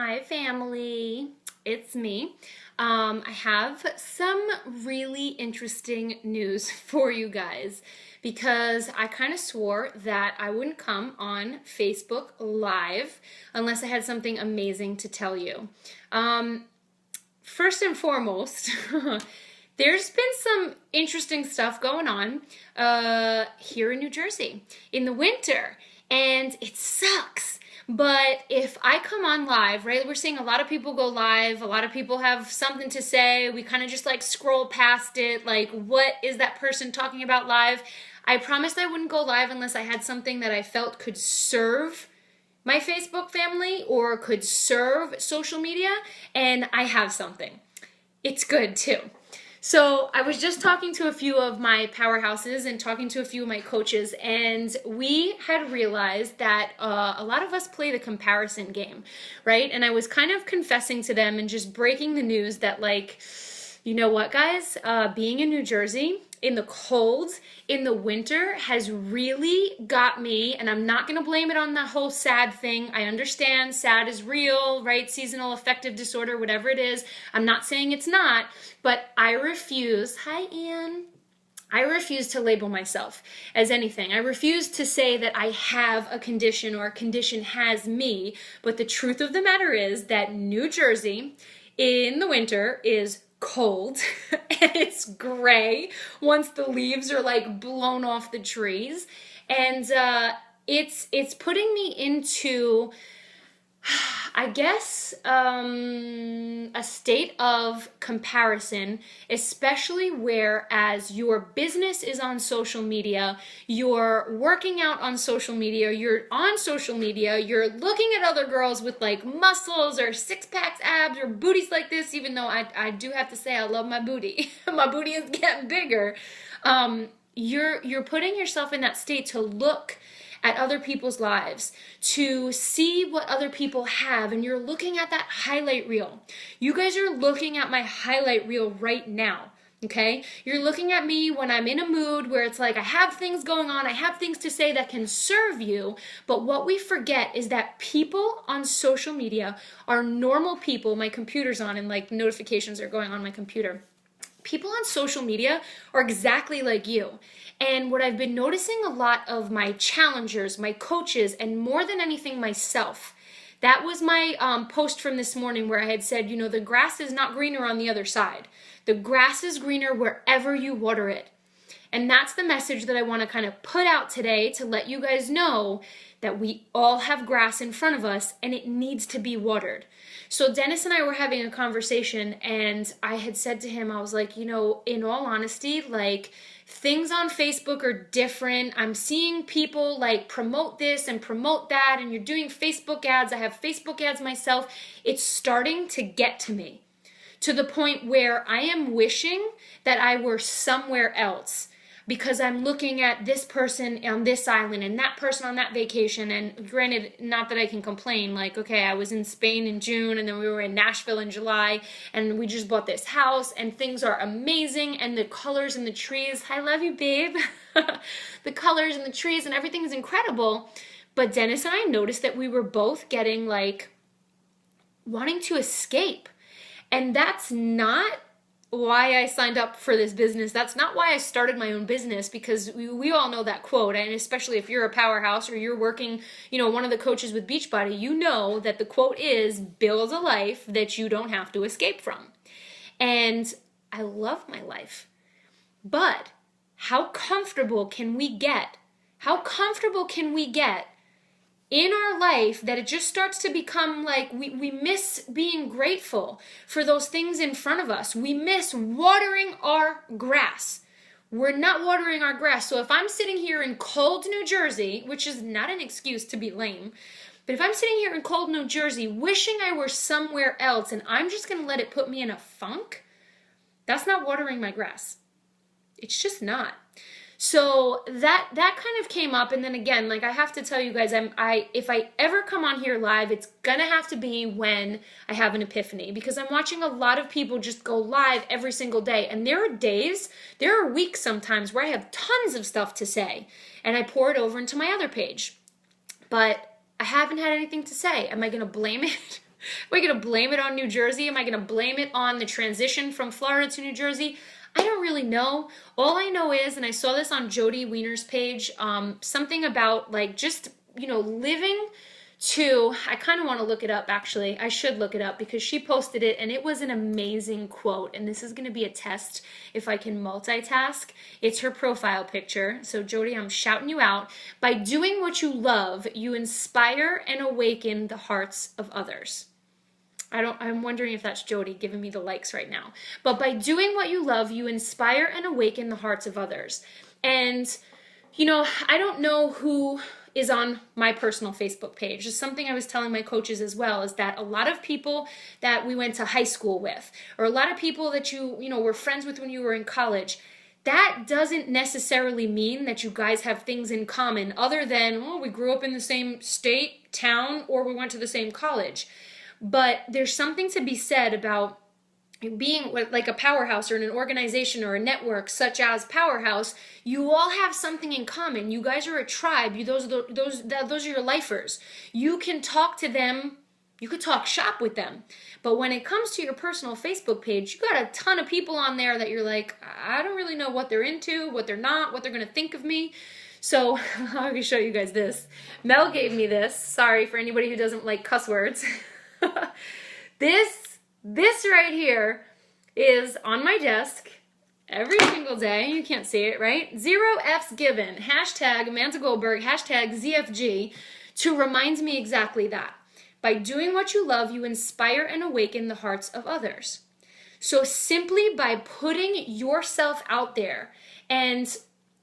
Hi, family. It's me. I have some really interesting news for you guys because I kind of swore that I wouldn't come on Facebook Live unless I had something amazing to tell you. First and foremost, there's been some interesting stuff going on here in New Jersey in the winter, and it sucks. But if I come on live, right, we're seeing a lot of people go live, a lot of people have something to say, we kind of just like scroll past it, like what is that person talking about live? I promised I wouldn't go live unless I had something that I felt could serve my Facebook family or could serve social media, and I have something. It's good too. So I was just talking to a few of my powerhouses and talking to a few of my coaches, and we had realized that a lot of us play the comparison game, right? And I was kind of confessing to them and just breaking the news that, like, you know what, guys? Being in New Jersey in the cold, in the winter, has really got me, and I'm not going to blame it on the whole SAD thing. I understand SAD is real, right? Seasonal affective disorder, whatever it is. I'm not saying it's not, but I refuse. Hi, Anne. I refuse to label myself as anything. I refuse to say that I have a condition or a condition has me, but the truth of the matter is that New Jersey in the winter is cold and it's gray once the leaves are like blown off the trees, and it's putting me into, I guess, a state of comparison, especially whereas your business is on social media, you're working out on social media, you're on social media, you're looking at other girls with like muscles or six packs, abs, or booties like this, even though I do have to say I love my booty. My booty is getting bigger. You're putting yourself in that state to look at other people's lives, to see what other people have, and you're looking at that highlight reel. You guys are looking at my highlight reel right now, okay? You're looking at me when I'm in a mood where it's like I have things going on, I have things to say that can serve you, but what we forget is that people on social media are normal people. My computer's on and like notifications are going on my computer. People on social media are exactly like you. And what I've been noticing a lot of my challengers, my coaches, and more than anything myself, that was my post from this morning where I had said, you know, the grass is not greener on the other side. The grass is greener wherever you water it. And that's the message that I want to kind of put out today to let you guys know that we all have grass in front of us and it needs to be watered. So Dennis and I were having a conversation, and I had said to him, I was like, you know, in all honesty, like, things on Facebook are different. I'm seeing people like promote this and promote that, and you're doing Facebook ads. I have Facebook ads myself. It's starting to get to me to the point where I am wishing that I were somewhere else, because I'm looking at this person on this island and that person on that vacation. And granted, not that I can complain, like, okay, I was in Spain in June and then we were in Nashville in July and we just bought this house and things are amazing, and the colors in the trees, I love you, babe. The colors in the trees and everything is incredible. But Dennis and I noticed that we were both getting like wanting to escape. And that's not why I signed up for this business. That's not why I started my own business, because we all know that quote, and especially if you're a powerhouse or you're working, you know, one of the coaches with Beachbody, you know that the quote is, build a life that you don't have to escape from. And I love my life. But how comfortable can we get? How comfortable can we get in our life that it just starts to become like we miss being grateful for those things in front of us. We miss watering our grass. We're not watering our grass. So if I'm sitting here in cold New Jersey, which is not an excuse to be lame, but if I'm sitting here in cold New Jersey wishing I were somewhere else and I'm just going to let it put me in a funk, that's not watering my grass. It's just not. So that kind of came up, and then again, like, I have to tell you guys, if I ever come on here live, it's gonna have to be when I have an epiphany, because I'm watching a lot of people just go live every single day, and there are weeks sometimes where I have tons of stuff to say, and I pour it over into my other page, but I haven't had anything to say. Am I gonna blame it I going to blame it on New Jersey? Am I going to blame it on the transition from Florida to New Jersey? I don't really know. All I know is, and I saw this on Jody Wiener's page, something about like just, living to, I kind of want to look it up actually. I should look it up because she posted it and it was an amazing quote. And this is going to be a test if I can multitask. It's her profile picture. So Jody, I'm shouting you out. By doing what you love, you inspire and awaken the hearts of others. I'm wondering if that's Jody giving me the likes right now. But by doing what you love, you inspire and awaken the hearts of others. And, I don't know who is on my personal Facebook page. It's something I was telling my coaches as well, is that a lot of people that we went to high school with, or a lot of people that you were friends with when you were in college, that doesn't necessarily mean that you guys have things in common other than, we grew up in the same state, town, or we went to the same college. But there's something to be said about being like a powerhouse or in an organization or a network such as Powerhouse. You all have something in common. You guys are a tribe. Those are your lifers. You can talk to them. You could talk shop with them. But when it comes to your personal Facebook page, you got a ton of people on there that you're like, I don't really know what they're into, what they're not, what they're going to think of me. So I'm going to show you guys this. Mel gave me this. Sorry for anybody who doesn't like cuss words. This right here is on my desk every single day. You can't see it, right? 0 F's given. Hashtag Amanda Goldberg. Hashtag ZFG to remind me exactly that. By doing what you love, you inspire and awaken the hearts of others. So simply by putting yourself out there, and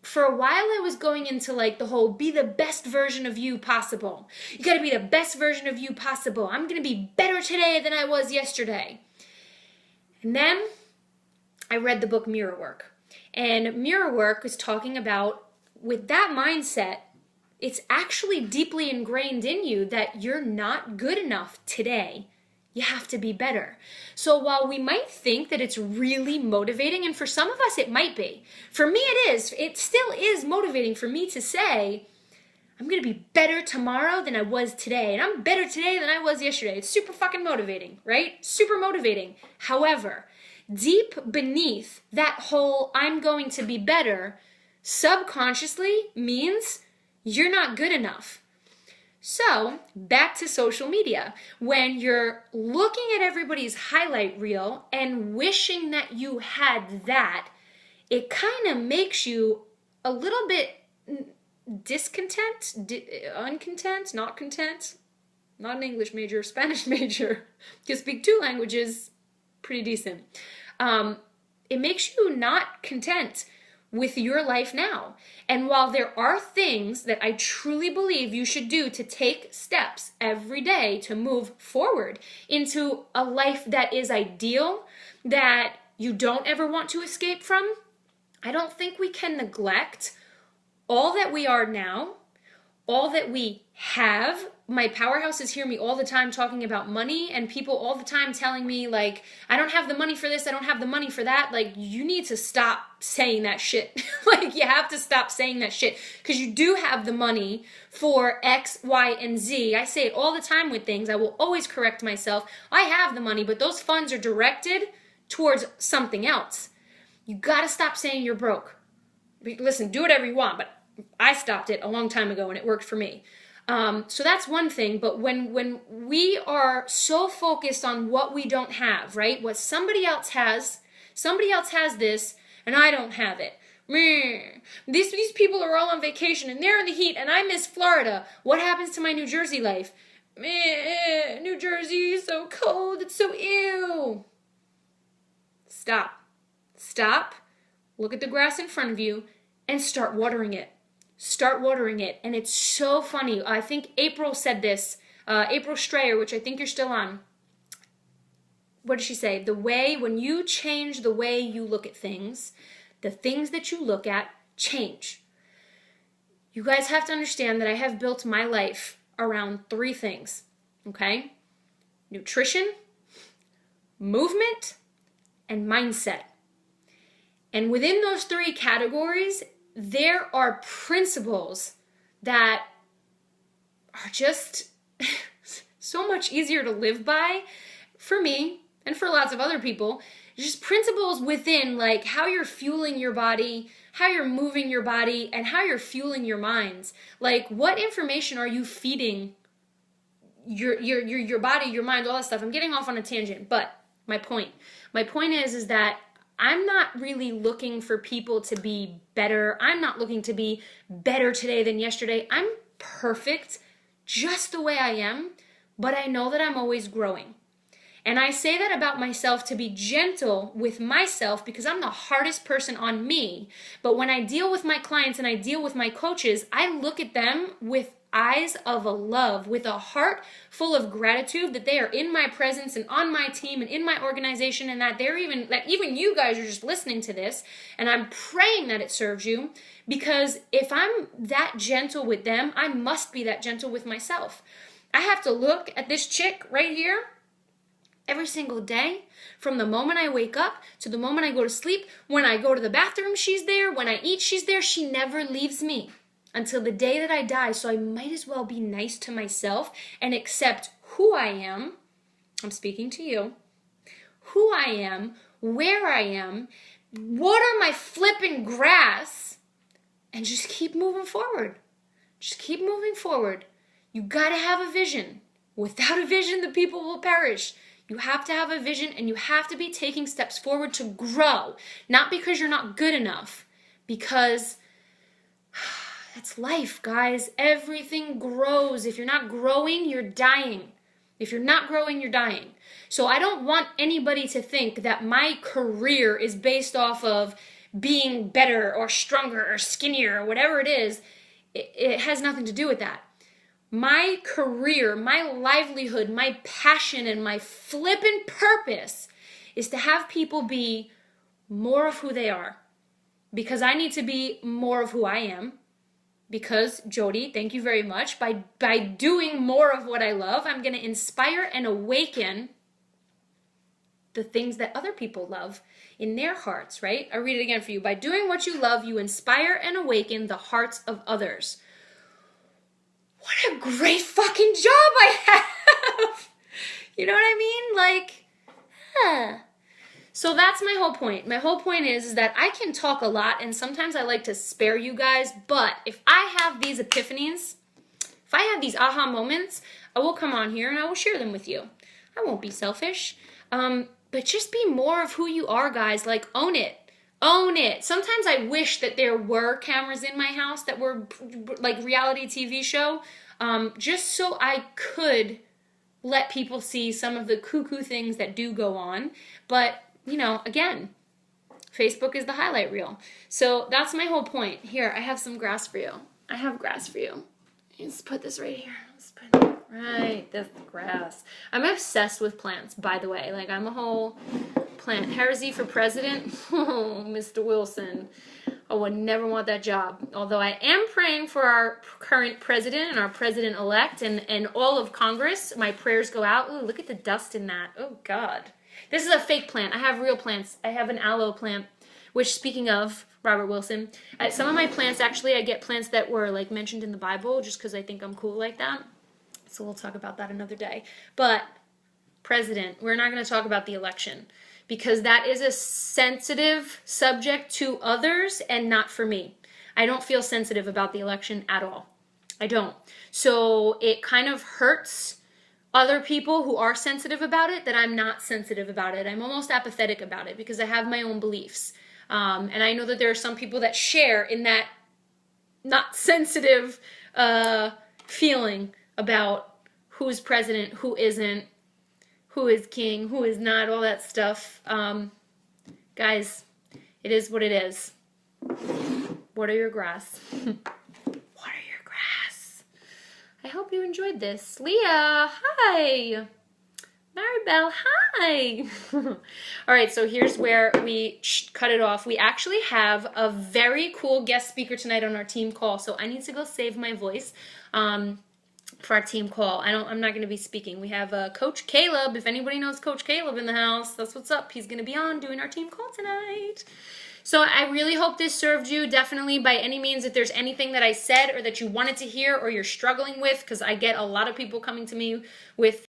for a while I was going into like the whole be the best version of you possible. You got to be the best version of you possible. I'm going to be better today than I was yesterday. And then I read the book Mirror Work. And Mirror Work is talking about, with that mindset, it's actually deeply ingrained in you that you're not good enough today. You have to be better. So while we might think that it's really motivating, and for some of us it might be, for me it is. It still is motivating for me to say, I'm going to be better tomorrow than I was today. And I'm better today than I was yesterday. It's super fucking motivating, right? Super motivating. However, deep beneath that whole I'm going to be better, subconsciously means you're not good enough. So, back to social media. When you're looking at everybody's highlight reel and wishing that you had that, it kind of makes you a little bit discontent, uncontent, not content. Not an English major, Spanish major. Can speak 2 languages, pretty decent. It makes you not content with your life now. And while there are things that I truly believe you should do to take steps every day to move forward into a life that is ideal, that you don't ever want to escape from, I don't think we can neglect all that we are now, all that we have. My powerhouses hear me all the time talking about money, and people all the time telling me, like, I don't have the money for this, I don't have the money for that. Like, you need to stop saying that shit. Like, you have to stop saying that shit, because you do have the money for X, Y, and Z. I say it all the time with things. I will always correct myself. I have the money, but those funds are directed towards something else. You gotta stop saying you're broke. Listen, do whatever you want, but I stopped it a long time ago and it worked for me. So that's one thing, but when we are so focused on what we don't have, right? What somebody else has this and I don't have it. These people are all on vacation and they're in the heat and I miss Florida. What happens to my New Jersey life? New Jersey is so cold, it's so ew. Stop, look at the grass in front of you and start watering it. Start watering it. And it's so funny. I think April said this. April Strayer, which I think you're still on. What did she say? When you change the way you look at things, the things that you look at change. You guys have to understand that I have built my life around 3 things. Okay? Nutrition, movement, and mindset. And within those 3 categories, there are principles that are just so so much easier to live by for me and for lots of other people. Just principles within, like how you're fueling your body, how you're moving your body, and how you're fueling your minds. Like, what information are you feeding your body, your mind, all that stuff? I'm getting off on a tangent, but my point is that I'm not really looking for people to be better. I'm not looking to be better today than yesterday. I'm perfect just the way I am, but I know that I'm always growing. And I say that about myself to be gentle with myself because I'm the hardest person on me. But when I deal with my clients and I deal with my coaches, I look at them with eyes of a love, with a heart full of gratitude that they are in my presence and on my team and in my organization, and that even you guys are just listening to this, and I'm praying that it serves you, because if I'm that gentle with them, I must be that gentle with myself. I have to look at this chick right here every single day, from the moment I wake up to the moment I go to sleep. When I go to the bathroom, she's there. When I eat, she's there. She never leaves me until the day that I die. So I might as well be nice to myself and accept who I am. I'm speaking to you. Who I am, where I am, what are my flipping grass, and just keep moving forward. Just keep moving forward. You got to have a vision. Without a vision, the people will perish. You have to have a vision, and you have to be taking steps forward to grow. Not because you're not good enough, because that's life, guys. Everything grows. If you're not growing, you're dying. If you're not growing, you're dying. So I don't want anybody to think that my career is based off of being better or stronger or skinnier or whatever it is. It has nothing to do with that. My career, my livelihood, my passion, and my flippin' purpose is to have people be more of who they are. Because I need to be more of who I am. Because, Jody, thank you very much. By doing more of what I love, I'm going to inspire and awaken the things that other people love in their hearts, right? I'll read it again for you. By doing what you love, you inspire and awaken the hearts of others. What a great fucking job I have! You know what I mean? Like, So that's my whole point. My whole point is that I can talk a lot, and sometimes I like to spare you guys, but if I have these epiphanies, if I have these aha moments, I will come on here and I will share them with you. I won't be selfish. But just be more of who you are, guys. Like, own it. Own it. Sometimes I wish that there were cameras in my house that were like reality TV show, just so I could let people see some of the cuckoo things that do go on. But, you know, again, Facebook is the highlight reel. So that's my whole point. Here, I have some grass for you. I have grass for you. Let's put this right here. Let's put it right. That's the grass. I'm obsessed with plants, by the way. Like, I'm a whole plant. Heresy for president? Oh, Mr. Wilson. I would never want that job. Although I am praying for our current president and our president-elect and all of Congress. My prayers go out. Ooh, look at the dust in that. Oh, God. This is a fake plant. I have real plants. I have an aloe plant, which, speaking of Robert Wilson, some of my plants, actually, I get plants that were, like, mentioned in the Bible just because I think I'm cool like that. So we'll talk about that another day. But, president, we're not going to talk about the election, because that is a sensitive subject to others and not for me. I don't feel sensitive about the election at all. I don't. So it kind of hurts other people who are sensitive about it that I'm not sensitive about it. I'm almost apathetic about it because I have my own beliefs. And I know that there are some people that share in that not sensitive feeling about who's president, who isn't, who is king, who is not, all that stuff. Guys, it is what it is. Water your grass. Water your grass. I hope you enjoyed this. Leah, hi. Maribel, hi. All right, so here's where we cut it off. We actually have a very cool guest speaker tonight on our team call, so I need to go save my voice. For our team call. I'm not going to be speaking. We have Coach Caleb. If anybody knows Coach Caleb in the house, that's what's up. He's going to be on doing our team call tonight. So I really hope this served you. Definitely, by any means, if there's anything that I said or that you wanted to hear or you're struggling with, because I get a lot of people coming to me with